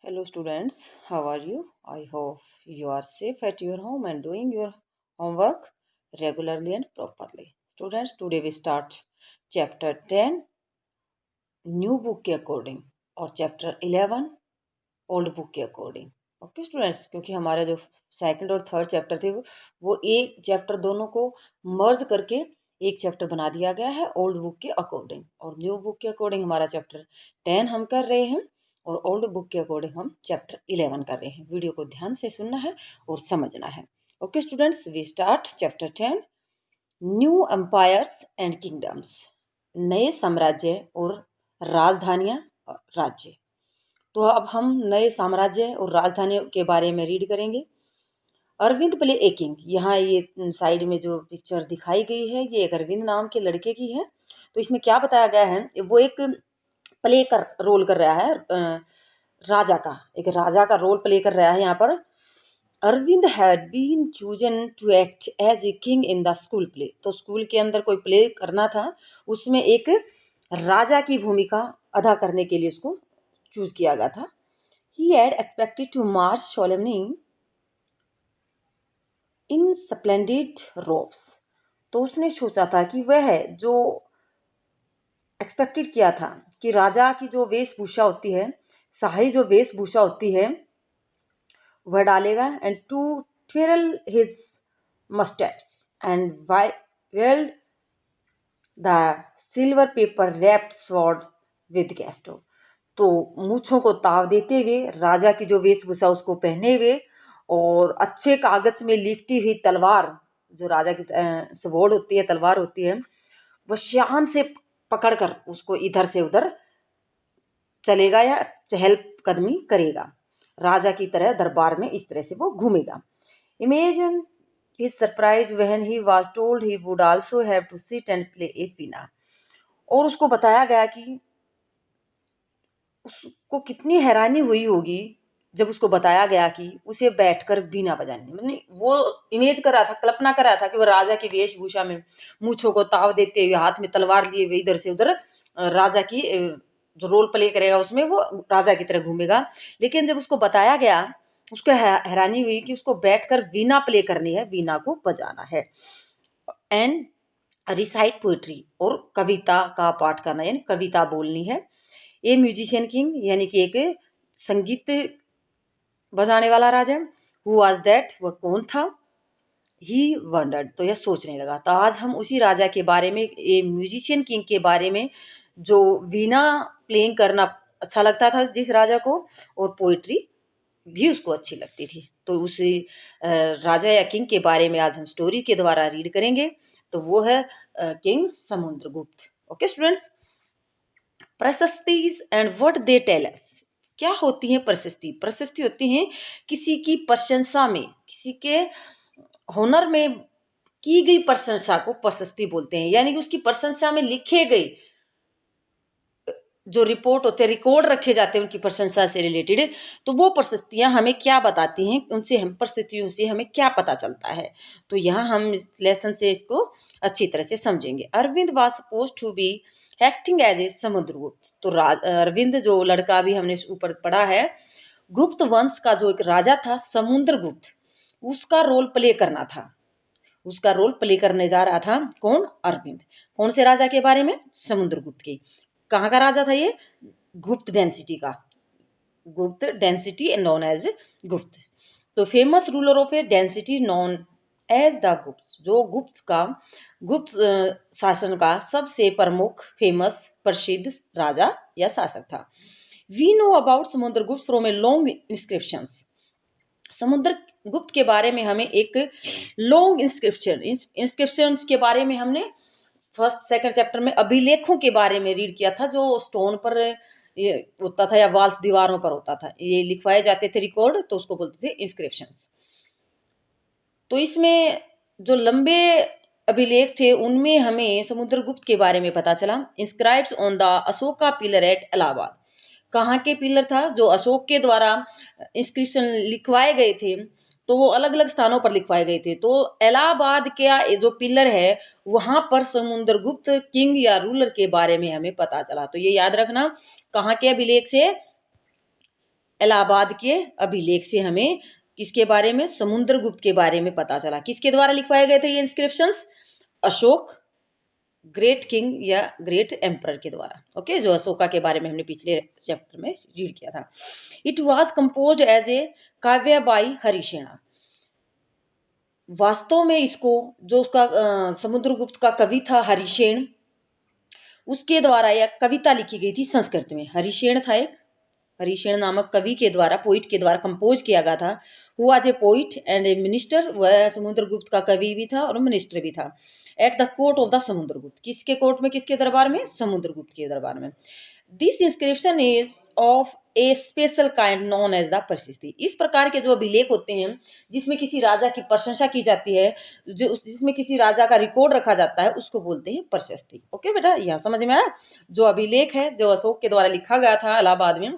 Hello students, how are you? I hope you are safe at your home and doing your homework regularly and properly. Students, today we start chapter 10 new book के according और chapter 11 old book के according. Okay students, क्योंकि हमारा जो second और third chapter थे वो एक चैप्टर दोनों को मर्ज करके एक चैप्टर बना दिया गया है ओल्ड बुक के अकॉर्डिंग, और न्यू बुक के अकॉर्डिंग हमारा चैप्टर 10 हम कर रहे हैं और ओल्ड बुक के अकॉर्डिंग हम चैप्टर 11 कर रहे हैं। वीडियो को ध्यान से सुनना है और समझना है। Okay students, we start chapter 10 new empires and kingdoms, नए साम्राज्य और राजधानियां, राज्य। तो अब हम नए साम्राज्य और राजधानियों के बारे में रीड करेंगे। अरविंद प्ले ए किंग, यहाँ ये साइड में जो पिक्चर दिखाई गई है ये एक अरविंद नाम के लड़के की है। तो इसमें क्या बताया गया है, वो एक प्ले कर रोल कर रहा है, एक राजा का रोल प्ले कर रहा है यहाँ पर। Arvind had been chosen to act as a king in the school play, तो स्कूल के अंदर कोई प्ले करना था, उसमें एक राजा की भूमिका अदा करने के लिए उसको चूज किया गया था। He had expected to march solemnly in splendid robes, तो उसने सोचा था कि वह जो एक्सपेक्टेड किया था कि राजा की जो वेशभूषा होती है, शाही जो वेशभूषा होती है वह डालेगा, and to twirl his mustache and wield the silver paper wrapped sword with gusto, तो मूछों को ताव देते हुए राजा की जो वेशभूषा उसको पहने हुए और अच्छे कागज में लिपटी हुई तलवार, जो राजा की स्वॉर्ड होती है, तलवार होती है, वह शान से पकड़कर उसको इधर से उधर चलेगा या चहलकदमी करेगा, राजा की तरह दरबार में इस तरह से वो घूमेगा। Imagine his surprise when he was told he would also have to sit and play a veena, और उसको बताया गया कि उसको कितनी हैरानी हुई होगी जब उसको बताया गया कि उसे बैठकर बीना बजानी, मतलब वो इमेज कर रहा था, कल्पना कर रहा था कि वो राजा की वेशभूषा में मूछों को ताव देते हुए हाथ में तलवार लिए हुए इधर से उधर राजा की जो रोल प्ले करेगा उसमें वो राजा की तरह घूमेगा। लेकिन जब उसको बताया गया उसको हैरानी हुई कि उसको बैठकर वीणा प्ले करनी है, वीणा को बजाना है, एंड रिसाइट पोएट्री, और कविता का पाठ करना यानी कविता बोलनी है। ए म्यूजिशियन किंग, यानी कि एक संगीत बजाने वाला राजा। हु वाज दैट, वह कौन था। ही वंडर्ड, तो यह सोचने लगा। तो आज हम उसी राजा के बारे में, ए म्यूजिशियन किंग के बारे में, जो वीणा प्लेइंग करना अच्छा लगता था जिस राजा को, और पोइट्री भी उसको अच्छी लगती थी, तो उसी राजा या किंग के बारे में आज हम स्टोरी के द्वारा रीड करेंगे। तो वो है king Samudragupta. Okay students, prashastis and what they tell us, क्या होती है प्रशस्ति। प्रशस्ति होती है किसी की प्रशंसा में, किसी के हुनर में की गई प्रशंसा को प्रशस्ति बोलते हैं, यानी कि उसकी प्रशंसा में लिखे गए जो रिपोर्ट होते हैं, रिकॉर्ड रखे जाते हैं उनकी प्रशंसा से रिलेटेड, तो वो प्रशस्तियां हमें क्या बताती हैं, उनसे हम प्रशस्तियों से हमें क्या पता चलता है। तो यहाँ हम इस लेसन से इसको अच्छी तरह से समझेंगे। Arvind was supposed to be acting as a Samudragupta, तो अरविंद जो लड़का भी हमने ऊपर पढ़ा है, गुप्त वंश का जो एक राजा था समुद्रगुप्त, उसका रोल प्ले करना था, उसका रोल प्ले करने जा रहा था कौन, अरविंद। कौन से राजा के बारे में, समुद्रगुप्त के। कहाँ का राजा था ये, गुप्त डेंसिटी का, गुप्त डेंसिटी नॉन एज गुप्त। तो famous ruler of a dynasty known as the Gupta, जो गुप्त शासन का सबसे प्रमुख फेमस प्रसिद्ध राजा या शासक था। We know about Samudragupta from a long inscriptions, Samudragupta के बारे में हमें एक लॉन्ग इंस्क्रिप्शन के बारे में हमने फर्स्ट सेकंड चैप्टर में अभिलेखों के बारे में रीड किया था, जो स्टोन पर ये होता था या वाल्स दीवारों पर होता था, ये लिखवाए जाते थे रिकॉर्ड, तो उसको बोलते थे इंस्क्रिप्शंस। तो इसमें जो लंबे अभिलेख थे उनमें हमें समुद्रगुप्त के बारे में पता चला। Inscribes on the Ashoka pillar at Allahabad, कहाँ के पिलर था, जो अशोक के द्वारा इंस्क्रिप्शन लिखवाए गए थे, तो वो अलग अलग स्थानों पर लिखवाए गए थे। तो इलाहाबाद का जो पिलर है वहां पर समुद्रगुप्त किंग या रूलर के बारे में हमें पता चला। तो ये याद रखना, कहाँ के अभिलेख से, इलाहाबाद के अभिलेख से हमें किसके बारे में, समुद्रगुप्त के बारे में पता चला। किसके द्वारा लिखवाए गए थे ये इंस्क्रिप्शंस? अशोक ग्रेट किंग या ग्रेट एम्परर के द्वारा। ओके, जो अशोका के बारे में हमने पिछले चैप्टर में रीड किया था। It was composed as a kavya by Harisena. वास्तव में इसको जो उसका समुद्रगुप्त का कवि था हरिसेन, उसके द्वारा यह कविता लिखी गई थी संस्कृत में। हरिसेन था एक, हरिसेन नामक कवि के द्वारा, पोइट के द्वारा कंपोज किया गया था। Who was a poet and A minister, वह समुद्रगुप्त का कवि भी था और मिनिस्टर भी था। At the court of the Samudragupta, किसके कोर्ट में, किसके दरबार में, समुद्रगुप्त के दरबार में। This inscription is of a special kind known as the prashasti. इस प्रकार के जो अभिलेख होते हैं जिसमें किसी राजा की प्रशंसा की जाती है, जो जिसमें किसी राजा का रिकॉर्ड रखा जाता है, उसको बोलते हैं प्रशस्ति। ओके बेटा, यह समझ में आया? जो अभिलेख है जो अशोक के द्वारा लिखा गया था इलाहाबाद में,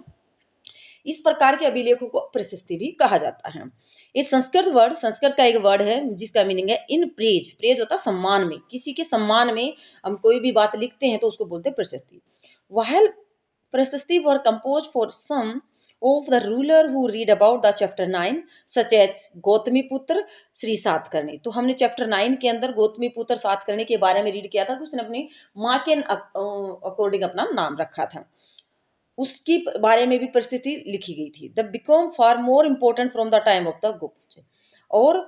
इस प्रकार के अभिलेखों को प्रशस्ति भी कहा जाता है। ये संस्कृत का एक वर्ड है जिसका मीनिंग है इन प्रेज। प्रेज होता है सम्मान में, किसी के सम्मान में हम कोई भी बात लिखते हैं तो उसको बोलते हैं प्रशस्ति। While प्रशस्ति were composed for some of the ruler who read about the chapter 9 such as Gautami पुत्र श्री सातकर्णी। तो हमने चैप्टर 9 के अंदर गौतमी पुत्र सातकर्णी के बारे में रीड किया था कि उसने अपनी माँ के अकॉर्डिंग अपना नाम रखा था, उसकी बारे में भी परिस्थिति लिखी गई थी। The become far more important from the time of the गुप्त। और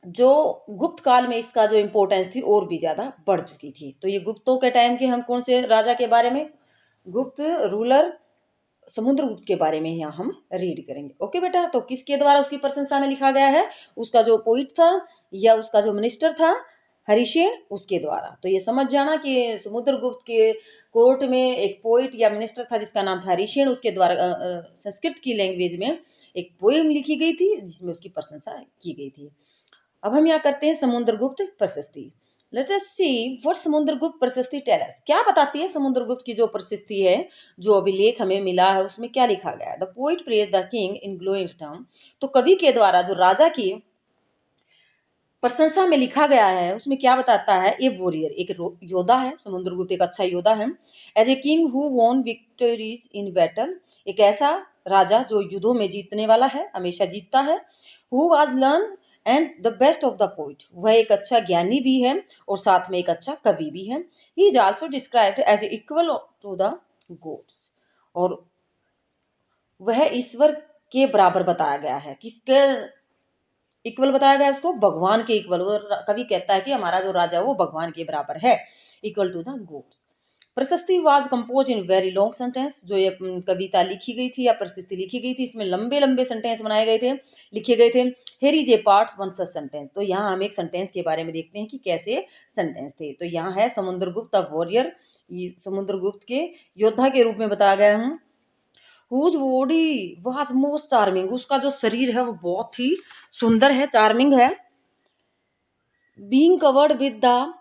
जो गुप्त काल में इसका जो इम्पोर्टेंस थी और भी ज्यादा बढ़ चुकी थी। तो ये गुप्तों के टाइम के हम कौन से राजा के बारे में, गुप्त रूलर समुद्रगुप्त के बारे में यहाँ हम रीड करेंगे। ओके बेटा, तो किसके द्वारा उसकी प्रशंसा में लिखा गया है? उसका जो पोइट था या उसका जो मिनिस्टर था हरिसेन, उसके द्वारा। तो ये समझ जाना कि समुद्रगुप्त के कोर्ट में एक पोइट या मिनिस्टर था जिसका नाम था हरिसेन, उसके द्वारा संस्कृत की लैंग्वेज में एक पोएम लिखी गई थी जिसमें उसकी प्रशंसा की गई थी। अब हम यहाँ करते हैं समुद्रगुप्त प्रशस्ति। Let us see what Samudragupta प्रशस्ति टेल अस। क्या बताती है समुद्रगुप्त की जो प्रशस्ति है, जो अभिलेख हमें मिला है, उसमें क्या लिखा गया है? The poet praise the king in glowing term. तो कवि के द्वारा जो राजा की प्रशंसा में लिखा गया है उसमें क्या बताता है? ए वॉरियर, एक योद्धा है, समुद्रगुप्त एक अच्छा योद्धा है। As a king who won victories in battle, एक ऐसा राजा जो युद्धों में जीतने वाला है, हमेशा जीतता है। Who was learn and the best of the poet, वह एक अच्छा ज्ञानी भी है और साथ में एक अच्छा कवि भी है। He is also described as equal to the gods, और वह ईश्वर के बराबर बताया गया है। किसके इक्वल बताया गया? इसको भगवान के इक्वल। कवि कहता है कि हमारा जो राजा है वो भगवान के बराबर है, इक्वल टू द गॉड्स। प्रशस्ति was compose in very long sentence. जो ये कविता लिखी गई थी या प्रशस्ति लिखी गई थी, इसमें लंबे लंबे सेंटेंस बनाए गए थे, लिखे गए थे। Here is a part one such sentence. तो यहाँ हम एक सेंटेंस के बारे में देखते हैं कि कैसे सेंटेंस थे। तो यहाँ है समुद्रगुप्त द वॉरियर, समुद्रगुप्त के योद्धा के रूप में बताया गया है। हुज बॉडी बहुत मोस्ट चार्मिंग, उसका जो शरीर है वो बहुत ही सुंदर है, चार्मिंग है। Being covered with the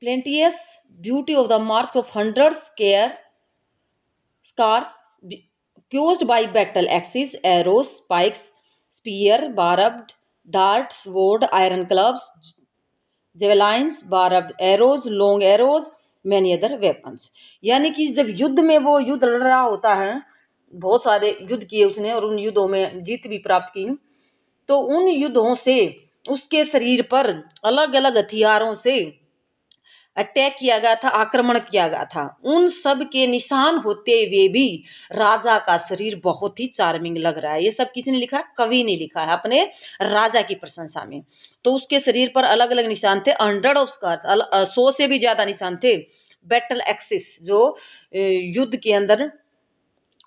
plenteous beauty of the marks of hundreds care scars caused by battle axes, arrows, spikes, spear, barbed dart, sword, iron clubs, javelins, barbed arrows, long arrows, many other weapons. यानी कि जब युद्ध में वो युद्ध लड़ रहा होता है, बहुत सारे युद्ध किए उसने और उन युद्धों में जीत भी प्राप्त की, तो उन युद्धों से उसके शरीर पर अलग अलग हथियारों से अटैक किया गया था, आक्रमण किया गया था। उन सब के निशान होते हुए भी राजा का शरीर बहुत ही चार्मिंग लग रहा है। ये सब किसने लिखा? कवि ने लिखा है अपने राजा की प्रशंसा में। तो उसके शरीर पर अलग अलग निशान थे, 100 ऑफ स्कार्स, 100 से भी ज्यादा निशान थे। बैटल एक्सिस, जो युद्ध के अंदर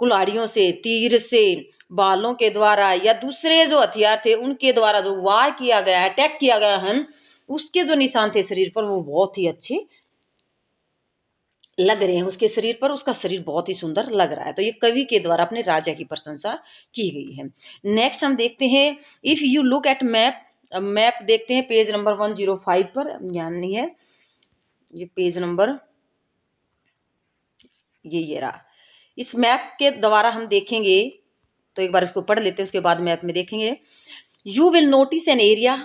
कुल्हाड़ियों से, तीर से, बालों के द्वारा या दूसरे जो हथियार थे उनके द्वारा जो वार किया गया, अटैक किया गया है, उसके जो निशान थे शरीर पर वो बहुत ही अच्छे लग रहे हैं उसके शरीर पर। उसका शरीर बहुत ही सुंदर लग रहा है। तो ये कवि के द्वारा अपने राजा की प्रशंसा की गई है। नेक्स्ट हम देखते हैं, if you look at map. Map देखते हैं पेज नंबर 105 पर, ध्यान नहीं है, ये पेज नंबर ये रहा। इस मैप के द्वारा हम देखेंगे, तो एक बार इसको पढ़ लेते हैं उसके बाद मैप में देखेंगे। You will notice an area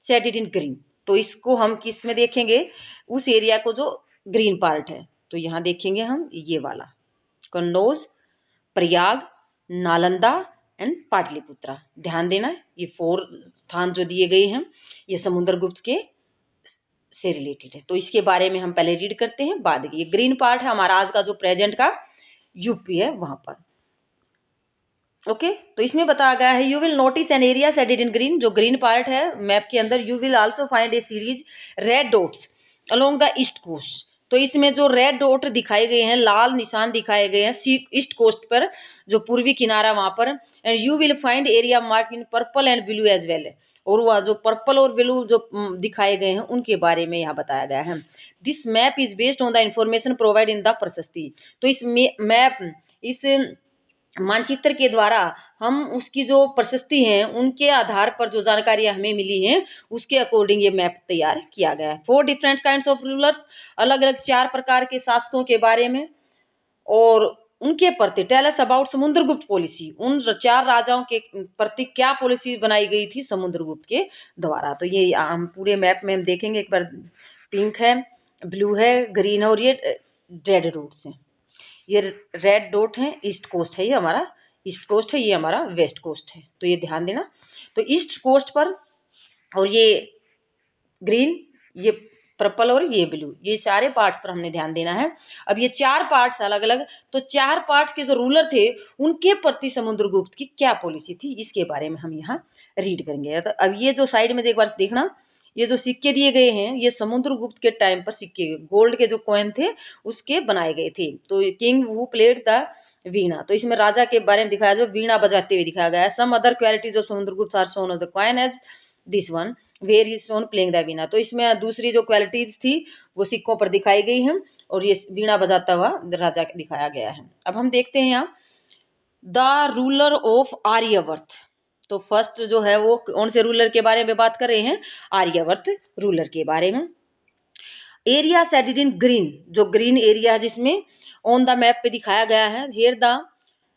set it in green. तो इसको हम किस में देखेंगे? उस एरिया को जो ग्रीन पार्ट है। तो यहाँ देखेंगे हम ये वाला, कन्नौज, प्रयाग, नालंदा एंड पाटलिपुत्रा। ध्यान देना, ये 4 स्थान जो दिए गए हैं ये समुद्रगुप्त के से रिलेटेड है। तो इसके बारे में हम पहले रीड करते हैं, बाद ये ग्रीन पार्ट है हमारा आज का जो प्रेजेंट का यूपी है वहां पर। ओके तो इसमें बताया गया है, you will notice an area shaded in green, जो ग्रीन पार्ट है मैप के अंदर, you will also find a series red dots along the east coast. तो इसमें जो रेड डॉट दिखाए गए हैं, लाल निशान दिखाए गए हैं ईस्ट कोस्ट पर, जो पूर्वी किनारा वहां पर, and you will find area mark in purple and blue as well. और वह जो पर्पल और ब्लू जो दिखाए गए हैं उनके बारे में यहाँ बताया गया है। This map is based on the information provide in the प्रशस्ति। तो इस मैप, इस मानचित्र के द्वारा हम उसकी जो प्रशस्ति हैं उनके आधार पर जो जानकारियां हमें मिली हैं उसके अकॉर्डिंग ये मैप तैयार किया गया है। 4 डिफरेंट काइंड्स ऑफ रूलर्स, अलग अलग 4 प्रकार के शासकों के बारे में, और उनके प्रति tell us about Samudragupta policy, उन 4 राजाओं के प्रति क्या पॉलिसी बनाई गई थी समुद्रगुप्त के द्वारा। तो ये हम पूरे मैप में हम देखेंगे, एक बार पिंक है, ब्लू है, ग्रीन है और ये रेड डॉट्स हैं। ये रेड डॉट है ईस्ट कोस्ट है, ये हमारा ईस्ट कोस्ट है, ये हमारा वेस्ट कोस्ट है। तो ये ध्यान देना। तो ईस्ट कोस्ट पर, और ये ग्रीन, ये पर्पल और ये ब्लू, ये सारे पार्ट्स पर हमने ध्यान देना है। अब ये 4 पार्ट्स अलग अलग, तो 4 पार्ट्स के जो रूलर थे उनके प्रति समुद्रगुप्त की क्या पॉलिसी थी इसके बारे में हम यहाँ रीड करेंगे। तो अब ये जो साइड में एक बार देखना, ये जो सिक्के दिए गए हैं ये समुद्रगुप्त के टाइम पर सिक्के, गोल्ड के जो कॉइन थे उसके बनाए गए थे। तो king who played the veena, तो इसमें राजा के बारे में दिखाया जो वीणा बजाते हुए दिखाया गया है। Some other qualities of Samudragupta are shown of the coin as this one where he shown playing the veena. तो इसमें दूसरी जो क्वालिटीज थी वो सिक्कों पर दिखाई गई हैं और ये वीणा बजाता हुआ राजा दिखाया गया है। अब हम देखते हैं यहाँ द रूलर ऑफ आर्यवर्त। तो फर्स्ट जो है वो कौन से रूलर के बारे में बात कर रहे हैं, आर्यवर्त रूलर के बारे में। एरिया सेटेड इन ग्रीन, जो ग्रीन एरिया जिसमें ऑन द मैप पे दिखाया गया है, here the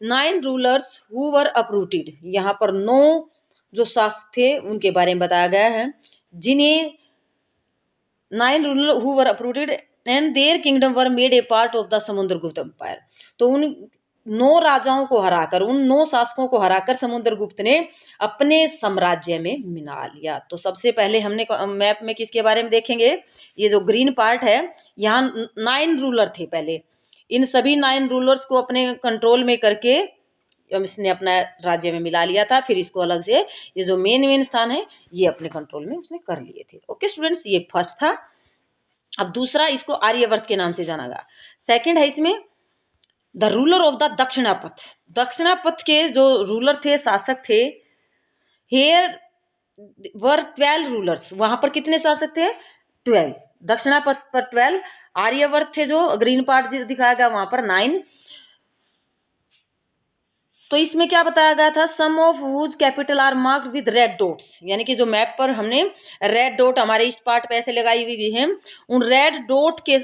9 rulers who were uprooted, यहाँ पर 9 जो शासक थे उनके बारे में बताया गया है, जिन्हें 9 ruler who were uprooted and their kingdom were made a part of the Samudragupta empire. तो उन 9 राजाओं को हराकर, उन 9 शासकों को हराकर समुद्रगुप्त ने अपने साम्राज्य में मिला लिया। तो सबसे पहले हमने मैप में किसके बारे में देखेंगे, ये जो ग्रीन पार्ट है यहाँ 9 रूलर थे पहले, इन सभी 9 रूलर्स को अपने कंट्रोल में करके इसने अपना राज्य में मिला लिया था। फिर इसको अलग से ये जो मेन स्थान है ये अपने कंट्रोल में उसने कर लिए थे। ओके स्टूडेंट्स, ये फर्स्ट था। अब दूसरा, इसको आर्यवर्त के नाम से जाना गया। सेकंड है इसमें the ruler of the Dakshinapatha. Dakshinapatha के जो रूलर थे, शासक थे, हेयर वर 12 रूलर्स, वहां पर कितने शासक थे, 12। दक्षिणापथ पर 12, आर्यवर्त थे जो ग्रीन पार्ट दिखाया गया वहां पर 9। तो इसमें क्या बताया गया था, some of whose capital are marked with red dots, यानी कि जो मैप पर हमने रेड डॉट हमारे ईस्ट पार्ट पे ऐसे लगाई हुई है, उन रेड डॉट के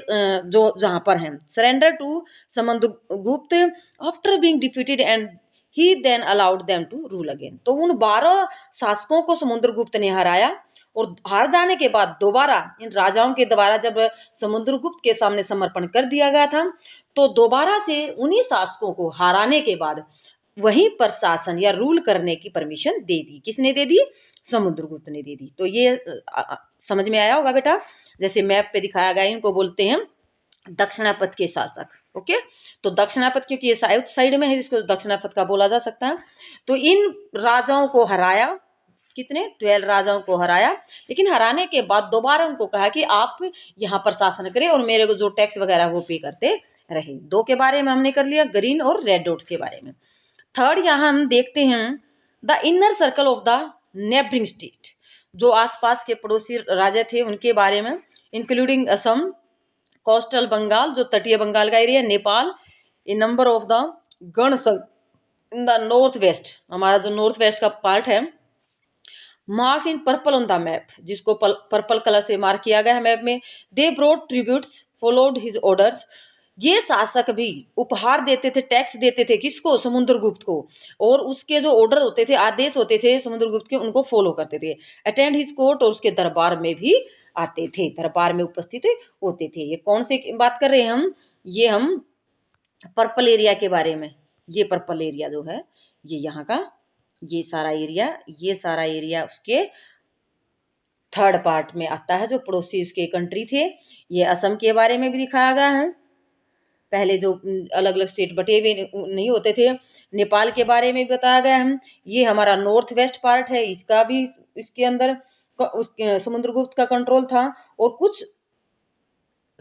जो जहां पर हैं, surrender to Samudragupta after being defeated and he then allowed them to rule again. तो उन 12 शासकों को समुद्रगुप्त ने हराया और हार जाने के बाद दोबारा इन राजाओं के द्वारा जब समुद्रगुप्त के सामने समर्पण कर दिया गया था, तो दोबारा से उन्हीं शासकों को हराने के बाद वहीं पर शासन या रूल करने की परमिशन दे दी। किसने दे दी, समुद्रगुप्त ने दे दी। तो ये समझ में आया होगा बेटा, जैसे मैप पे दिखाया गया, इनको बोलते हैं दक्षिणापथ के शासक। ओके, तो दक्षिणापथ क्योंकि ये साउथ साइड में है, जिसको दक्षिणापथ का बोला जा सकता है। तो इन राजाओं को हराया, कितने, 12 राजाओं को हराया, लेकिन हराने के बाद दोबारा उनको कहा कि आप यहाँ पर शासन करें और मेरे को जो टैक्स वगैरह वो पे करते रहे। 2 के बारे में हमने कर लिया, ग्रीन और रेड डॉट्स के बारे में। थर्ड यहाँ हम देखते हैं the inner circle of the neighbouring state, जो आसपास के पड़ोसी राजा थे उनके बारे में, इंक्लूडिंग असम, कोस्टल बंगाल जो तटीय बंगाल का area, Nepal, a number of the ganasangha in the north west, हमारा जो नॉर्थ वेस्ट का पार्ट है, mark in purple on the map, जिसको पर्पल कलर से मार्क किया गया है मैप में। They brought tributes followed his orders, ये शासक भी उपहार देते थे, टैक्स देते थे, किसको, समुद्रगुप्त को, और उसके जो ऑर्डर होते थे, आदेश होते थे समुद्रगुप्त के, उनको फॉलो करते थे। अटेंड हिज कोर्ट, और उसके दरबार में भी आते थे, दरबार में उपस्थित होते थे। ये कौन से बात कर रहे हैं हम, ये हम पर्पल एरिया के बारे में, ये पर्पल एरिया जो है ये यहाँ का, ये सारा एरिया उसके थर्ड पार्ट में आता है, जो पड़ोसी उसके कंट्री थे। ये असम के बारे में भी दिखाया गया है, पहले जो अलग अलग स्टेट बटे हुए नहीं होते थे। नेपाल के बारे में भी बताया गया है। ये हमारा नॉर्थ वेस्ट पार्ट है, इसका भी इसके अंदर समुद्रगुप्त का कंट्रोल था। और कुछ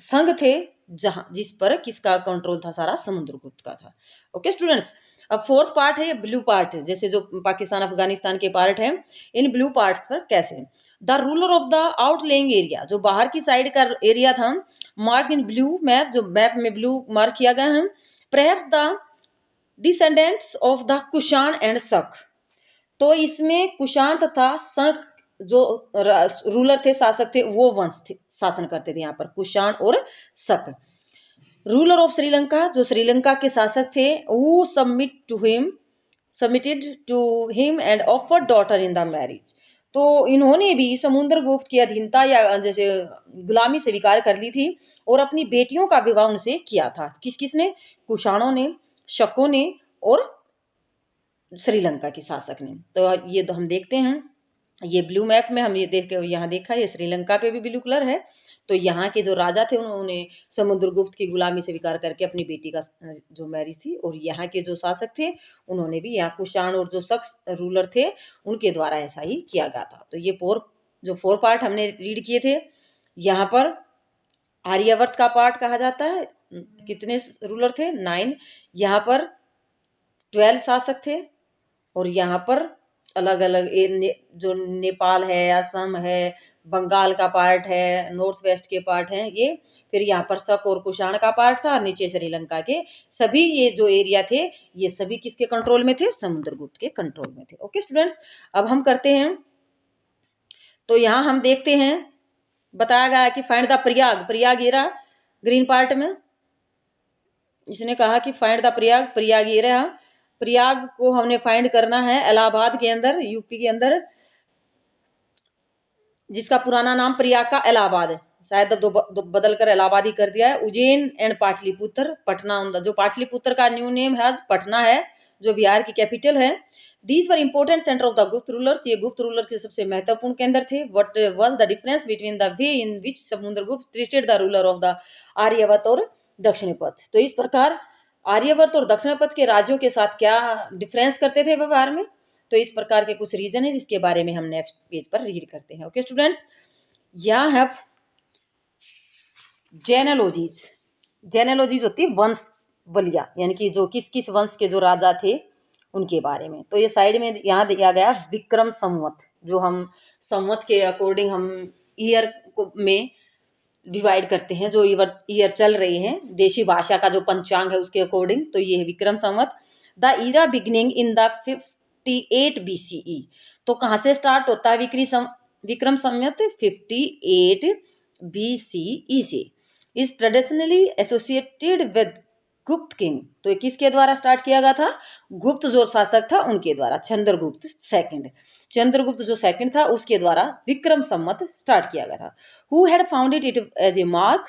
संघ थे जहां जिस पर किसका कंट्रोल था, सारा समुद्रगुप्त का था। ओके स्टूडेंट्स, अब फोर्थ पार्ट है ब्लू पार्ट, जैसे जो पाकिस्तान अफगानिस्तान के पार्ट है, इन ब्लू पार्ट्स पर कैसे the ruler of the outlying area, जो बाहर की साइड का एरिया था, मार्क इन ब्लू मैप, जो मैप में ब्लू मार्क किया गया है, perhaps the descendants of the Kushan and Shaka. तो इसमें कुषाण तथा शक जो रूलर थे, शासक थे, वो वंश थे, शासन करते थे यहाँ पर, कुषाण और शक। रूलर ऑफ श्रीलंका, जो श्रीलंका के शासक थे, who submitted to him and offered daughter in the marriage। तो इन्होंने भी समुद्रगुप्त की अधीनता या जैसे गुलामी स्वीकार कर ली थी और अपनी बेटियों का विवाह उनसे किया था। किस किसने? कुषाणों ने, शकों ने और श्रीलंका के शासक ने। तो ये तो हम देखते हैं, ये ब्लू मैप में हम ये देख के यहाँ देखा, ये श्रीलंका पे भी ब्लू कलर है। तो यहाँ के जो राजा थे उन्होंने समुद्रगुप्त की गुलामी स्वीकार करके अपनी बेटी का जो मैरिज थी, और यहाँ के जो शासक थे उन्होंने भी यहाँ कुषाण और जो शख्स रूलर थे उनके द्वारा ऐसा ही किया गया था। तो ये फोर पार्ट हमने रीड किए थे। यहाँ पर आर्यवर्त का पार्ट कहा जाता है, कितने रूलर थे? 9। यहाँ पर 12 शासक थे, और यहाँ पर अलग अलग जो नेपाल है, असम है, बंगाल का पार्ट है, नॉर्थ वेस्ट के पार्ट हैं ये, फिर यहाँ पर शक और कुषाण का पार्ट था, और नीचे श्रीलंका के सभी ये जो एरिया थे ये सभी किसके कंट्रोल में थे? समुद्रगुप्त के कंट्रोल में थे। ओके स्टूडेंट्स, अब हम करते हैं, तो यहाँ हम देखते हैं, बताया गया कि फाइंड द प्रयाग ये रहा ग्रीन पार्ट में, इसने कहा कि फाइंड द प्रयाग ये रहा। प्रयाग को हमने फाइंड करना है इलाहाबाद के अंदर, यूपी के अंदर, जिसका पुराना नाम प्रयाग का इलाहाबाद है, शायद अब बदल कर इलाहाबाद ही कर दिया है। उज्जैन एंड पाटलिपुत्र, पटना, जो पाटलिपुत्र का न्यू नेम है पटना है, जो बिहार की कैपिटल है। These were important centre of the Gupta rulers, ये गुप्त रूलर के सबसे महत्वपूर्ण केंद्र थे। What was the difference between the way in which Samudragupta treated the ruler of the Aryavarta और दक्षिणपथ। तो इस प्रकार आर्यवर्त और दक्षिणपथ के राज्यों के साथ क्या डिफरेंस करते थे व्यवहार में, तो इस प्रकार के कुछ रीजन है जिसके बारे में हम नेक्स्ट पेज पर रीड करते हैं। ओके स्टूडेंट्स, यहाँ है जेनेलॉजीज होती है वंशवलिया, यानी कि जो किस किस वंश के जो राजा थे उनके बारे में। तो ये साइड में यहाँ दिया गया विक्रम संवत, जो हम संवत के अकॉर्डिंग हम ईयर में डिवाइड करते हैं, जो ईयर चल रही हैं देशी भाषा का जो पंचांग है उसके अकॉर्डिंग। तो ये है Vikram Samvat. The era beginning in the 58 BCE। तो कहाँ से स्टार्ट होता है विक्रम संवत? 58 BCE से। Is traditionally associated with Gupta king. तो ये किसके द्वारा स्टार्ट किया गया था? गुप्त जो शासक था उनके द्वारा, चंद्रगुप्त जो सेकंड था उसके द्वारा विक्रम संवत स्टार्ट किया गया था। Who had founded it as a mark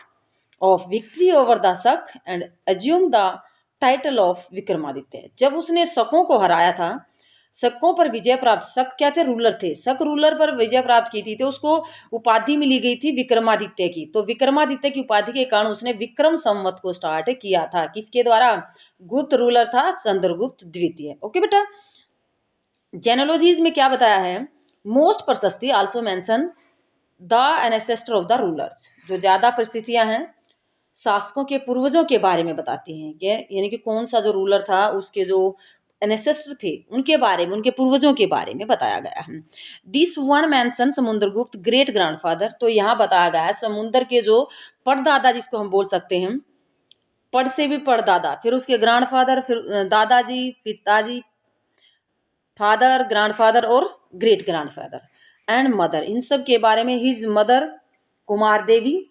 of victory over the Shaka and assume the title of Vikramaditya. जब उसने शकों को हराया था, शकों पर विजय प्राप्त, शक क्या थे? रूलर थे, शक रूलर पर विजय प्राप्त की थी, तो उसको उपाधि मिली गई थी विक्रमादित्य की। तो विक्रमादित्य की उपाधि के कारण उसने विक्रम संवत को स्टार्ट किया था। किसके द्वारा? गुप्त रूलर था चंद्रगुप्त द्वितीय। ओके बेटा, जेनोलॉजीज में क्या बताया है? Most prashasti also mention the ancestor of the rulers. जो ज्यादा परिस्थितियां हैं शासकों के पूर्वजों के बारे में बताती हैं, यानी कि कौन सा जो रूलर था उसके जो एनेसेस्टर थे उनके बारे में, उनके पूर्वजों के बारे में बताया गया है। This one mention Samudragupta great grandfather. तो यहाँ बताया गया है समुद्र के जो परदादा, जिसको हम बोल सकते हैं, पढ़ से भी परदादा, फिर उसके ग्रैंडफादर, फिर दादाजी, पिताजी, फादर, ग्रैंडफादर और ग्रेट ग्रैंडफादर एंड मदर, इन सब के बारे में। हिज मदर कुमार देवी,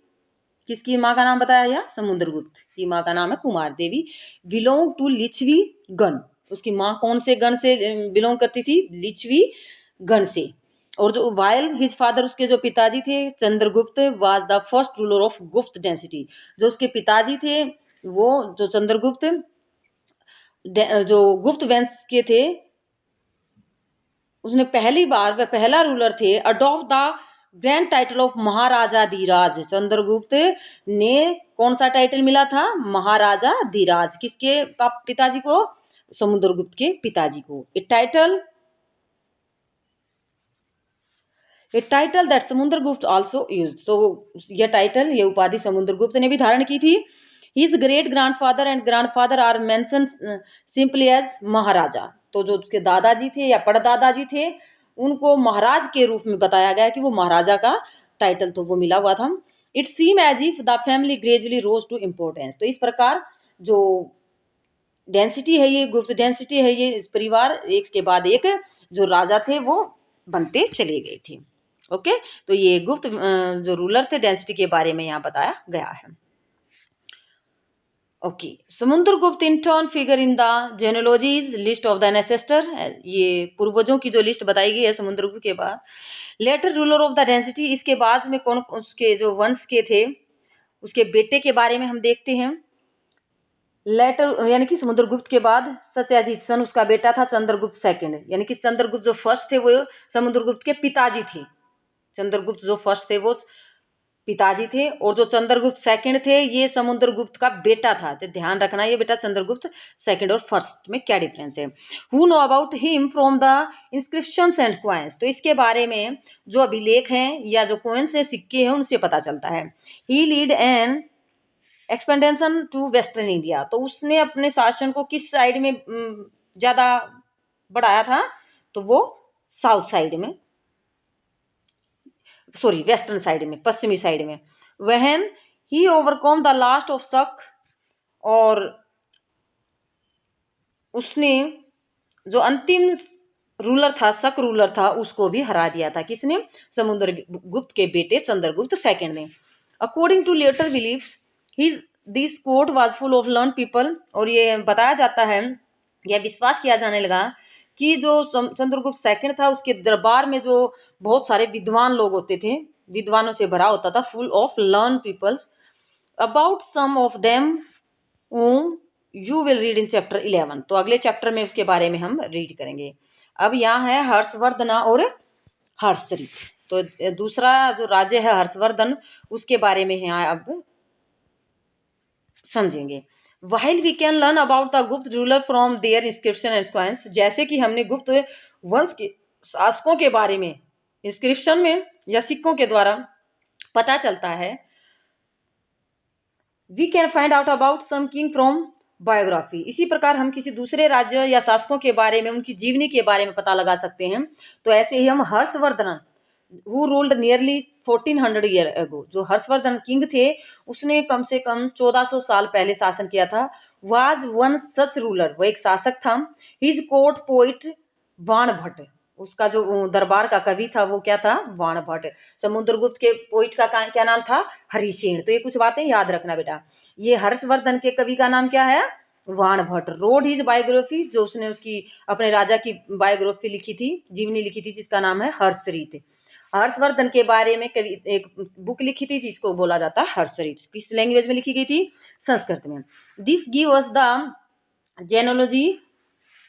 किसकी माँ का नाम बताया गया? समुद्रगुप्त की माँ का नाम है कुमार देवी। बिलोंग टू लिच्छवी गण, उसकी माँ कौन से गण से बिलोंग करती थी? लिच्छवी गण से। और जो वाइल हिज फादर, उसके जो पिताजी थे Chandragupta, was the first ruler of गुप्त डेंसिटी। जो उसके पिताजी थे वो जो चंद्रगुप्त, जो गुप्त वंश के थे, उसने पहली बार, वह पहला रूलर थे, adopt the grand title of Maharaja Dhiraj. Chandragupta ने कौन सा टाइटल मिला था? महाराजा धीराज। किसके पिताजी को? समुद्रगुप्त के पिताजी को। A title that Samudragupta also used. तो यह टाइटल, ये उपाधि समुद्रगुप्त ने भी धारण की थी। His great grandfather and grandfather are mention simply as Maharaja. तो जो उसके दादाजी थे या परदादाजी थे, उनको महाराज के रूप में बताया गया कि वो महाराजा का टाइटल तो वो मिला हुआ था। It seem as if the family gradually rose to importance. तो इस प्रकार जो डेंसिटी है, ये गुप्त डेंसिटी है, ये इस परिवार एक के बाद एक जो राजा थे वो बनते चले गए थे। ओके, तो ये गुप्त जो रूलर थे, डेंसिटी के बारे में यहाँ बताया गया है। Okay, Samudragupta in turn figure in the genealogies list of the ancestor. ये पूर्वजों की जो लिस्ट बताई गई है समुद्रगुप्त के बाद। Later ruler of the dynasty, इसके बाद में कौन उसके जो वंश के थे, उसके बेटे के बारे में हम देखते हैं। लेटर यानी कि समुद्रगुप्त के बाद सत्यजित उसका बेटा था चंद्रगुप्त सेकंड, यानी कि चंद्रगुप्त जो फर्स्ट थे वो समुद्रगुप्त के पिताजी थे। चंद्रगुप्त जो फर्स्ट थे वो पिताजी थे, और जो चंद्रगुप्त सेकंड थे ये समुद्रगुप्त का बेटा था। तो ध्यान रखना ये बेटा चंद्रगुप्त सेकंड और फर्स्ट में क्या डिफरेंस है। Who know about him from the inscriptions and coins. तो इसके बारे में जो अभिलेख हैं या जो कॉइन्स हैं, सिक्के हैं, उनसे पता चलता है। He lead an expedition to western India. तो उसने अपने शासन को किस साइड में ज्यादा बढ़ाया था? तो वो साउथ साइड में, सॉरी वेस्टर्न साइड में, पश्चिमी साइड में। वहन ही ओवरकम द लास्ट ऑफ शक, और उसने जो अंतिम रूलर था, शक रूलर था, उसको भी हरा दिया था। किसने? समुद्रगुप्त के बेटे चंद्रगुप्त सेकंड ने। According to later beliefs his this court was full of learn people. और ये बताया जाता है, यह विश्वास किया जाने लगा कि जो चंद्रगुप्त सेकंड था, उसके दरबार में जो बहुत सारे विद्वान लोग होते थे, विद्वानों से भरा होता था, full of learn peoples. About some of them you will read in chapter 11। तो अगले चैप्टर में उसके बारे में हम रीड करेंगे। अब यहाँ है हर्षवर्धना और हर्षरित। तो दूसरा जो राज्य है हर्षवर्धन, उसके बारे में यहाँ अब समझेंगे। While we can learn about the Gupta ruler from their inscription and coins. जैसे कि हमने गुप्त वंश के शासकों के बारे में इंस्क्रिप्शन में या सिक्कों के द्वारा पता चलता है। We can find out about some king from biography. इसी प्रकार हम किसी दूसरे राज्य या शासकों के बारे में, उनकी जीवनी के बारे में पता लगा सकते हैं। तो ऐसे ही हम Harshvardhan who ruled nearly 1400 year ago, जो हर्षवर्धन किंग थे, उसने कम से कम 1400 साल पहले शासन किया था। वाज वन सच रूलर, वो एक शासक था। हिज कोर्ट पोइट बाणभट्ट, उसका जो दरबार का कवि था वो क्या था? बाणभट्ट। समुद्रगुप्त के पोइट का क्या नाम था? हरिसेन। तो ये कुछ बातें याद रखना बेटा। ये हर्षवर्धन के कवि का नाम क्या है? बाणभट्ट। रोड हिज बायोग्राफी, जो उसने उसकी अपने राजा की बायोग्राफी लिखी थी, जीवनी लिखी थी, जिसका नाम है हर्षरित। हर्षवर्धन के बारे में कवि एक बुक लिखी थी जिसको बोला जाता है हर्षरित। किस लैंग्वेज में लिखी गई थी? संस्कृत में। This give us the genealogy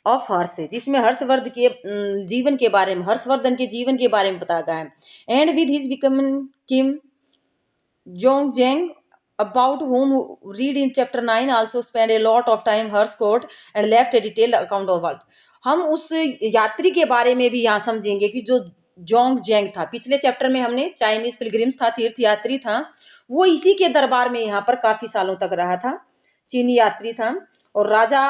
of Harsha, जिसमें हर्षवर्धन के जीवन के बारे में, हर्षवर्धन के जीवन के बारे में बताया गया है। And with his becoming king जोंगजेंग, about whom read in chapter 9, also spend a lot of time Hearst court and left a detailed account of world। हम उस यात्री के बारे में भी यहाँ समझेंगे कि जो जोंग जेंग था, पिछले चैप्टर में हमने चाइनीज पिलग्रिम्स था, तीर्थ यात्री था, वो इसी के दरबार में यहाँ पर काफी सालों तक रहा था, चीनी यात्री था। और राजा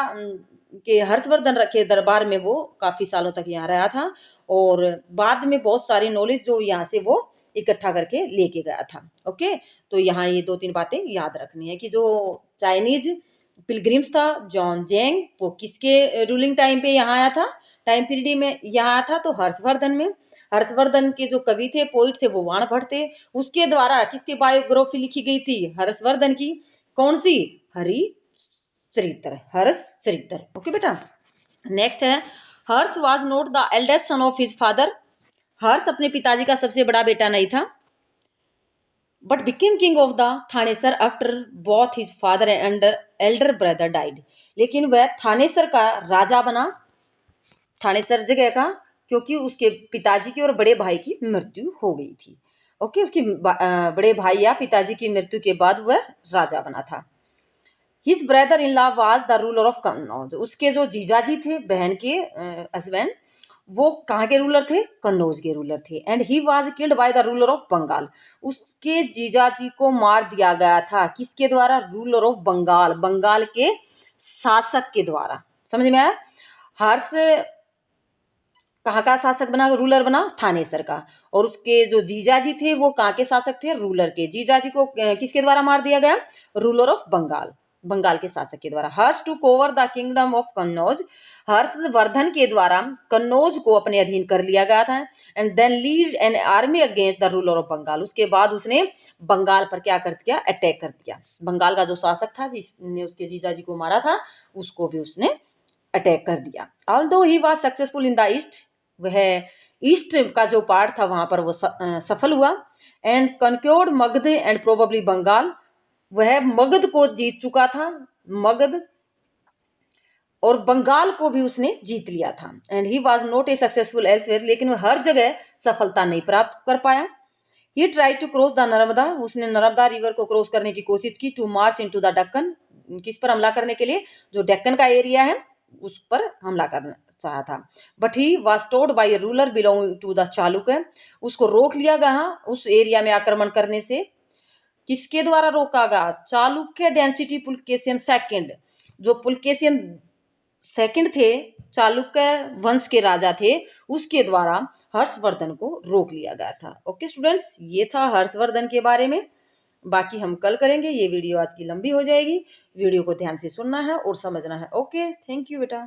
के हर्षवर्धन के दरबार में वो काफी सालों तक यहाँ रहा था, और बाद में बहुत सारी नॉलेज जो यहाँ से वो इकट्ठा करके लेके गया था। ओके, तो यहाँ ये 2-3 बातें याद रखनी है कि जो चाइनीज पिलग्रिम्स था जॉन जेंग, वो किसके रूलिंग टाइम पे यहाँ आया था, टाइम पीरियड में यहाँ आया था? तो हर्षवर्धन में। हर्षवर्धन के जो कवि थे, पोइट थे, वो बाणभट्ट थे। उसके द्वारा किसकी बायोग्राफी लिखी गई थी? हर्षवर्धन की। कौन सी? हरिचरित्र, हर्षचरित्र। ओके बेटा। नेक्स्ट है Harsha was not the eldest son of his father. Harsha अपने पिताजी का सबसे बड़ा बेटा नहीं था। But became king of the Thanesar after both his father and elder brother died. लेकिन वह थानेसर का राजा बना, थानेसर जगह का, क्योंकि उसके पिताजी की और बड़े भाई की मृत्यु हो गई थी। ओके, उसके बड़े भाई या पिताजी की मृत्यु के बाद वह राजा बना था। His brother in law was the ruler of Kannauj. उसके जो जीजाजी थे, बहन के हस्बैंड, वो कहाँ के रूलर थे? कन्नौज के रूलर थे। And he was killed by the ruler of Bengal. उसके जीजाजी को मार दिया गया था, किसके द्वारा? रूलर ऑफ बंगाल, बंगाल के शासक के द्वारा। समझ में आया? हर्ष कहाँ का शासक बना? रूलर बना थानेसर का। और उसके जो जीजाजी थे वो कहाँ के शासक थे? रूलर के। जीजाजी को किसके द्वारा मार दिया गया? रूलर ऑफ बंगाल, बंगाल के शासक के द्वारा। Harsha took over the kingdom of Kannauj. Harshavardhana के द्वारा कन्नौज को अपने अधीन कर लिया गया था। And then lead an army against the ruler of Bengal. उसके बाद उसने बंगाल पर क्या कर दिया? अटैक कर दिया। बंगाल का जो शासक था जिसने उसके जीजाजी को मारा था, उसको भी उसने अटैक कर दिया। Although he was successful in the east, वह ईस्ट का जो पार्ट था वहां पर वो सफल हुआ। And conquered Magadha and probably Bengal, वह मगध को जीत चुका था, मगध और बंगाल को भी उसने जीत लिया था। And he was not a successful elsewhere, लेकिन वह हर जगह सफलता नहीं प्राप्त कर पाया। He try to cross the Narmada, उसने नर्मदा रिवर को क्रॉस करने की कोशिश की। To march into the Deccan, किस पर हमला करने के लिए? जो डेक्कन का एरिया है उस पर हमला करना चाहा था। But he was stopped by a ruler belonging to the Chalukya, उसको रोक लिया गया उस एरिया में आक्रमण करने से। किसके द्वारा रोका गया? चालुक्य डेंसिटी पुलकेशियन सेकंड, जो पुलकेशियन सेकंड थे, चालुक्य वंश के राजा थे, उसके द्वारा हर्षवर्धन को रोक लिया गया था। ओके स्टूडेंट्स, ये था हर्षवर्धन के बारे में। बाकी हम कल करेंगे, ये वीडियो आज की लंबी हो जाएगी। वीडियो को ध्यान से सुनना है और समझना है। ओके, थैंक यू बेटा।